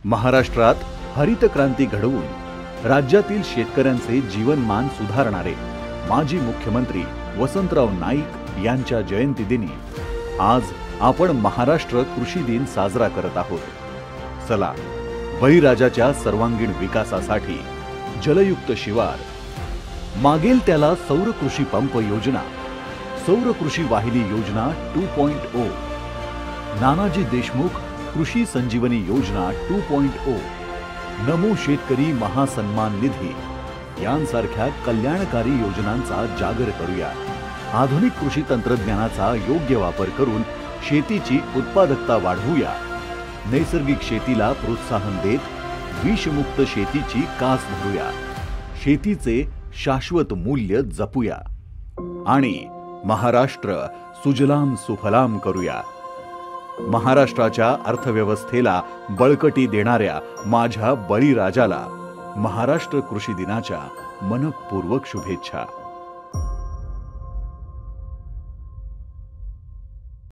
महाराष्ट्रात हरित क्रांती घडवून राज्यातील शेतकऱ्यांचे जीवनमान सुधारणारे माजी मुख्यमंत्री वसंतराव नाईक यांच्या जयंतीदिनी आज आपण महाराष्ट्र कृषी दिन साजरा करत आहोत। चला, बळीराजाच्या सर्वांगीण विकासासाठी जलयुक्त शिवार, मागेल त्याला सौर कृषी पंप योजना, सौर कृषी वाहिनी योजना 2.0, नानाजी देशमुख कृषी संजीवनी योजना 2.0, नमो शेतकरी महासन्मान निधी यांसारख्या कल्याणकारी योजनांचा जागर करूया। आधुनिक कृषी तंत्रज्ञानाचा योग्य वापर करून शेतीची उत्पादकता वाढवूया। नैसर्गिक शेतीला प्रोत्साहन देत विषमुक्त शेतीची कास धरूया। शेतीचे शाश्वत मूल्य जपूया आणि महाराष्ट्र सुजलाम सुफलाम करूया। महाराष्ट्राच्या अर्थव्यवस्थेला बळकटी देणाऱ्या माझ्या बळीराजाला महाराष्ट्र कृषी दिनाच्या मनपूर्वक शुभेच्छा।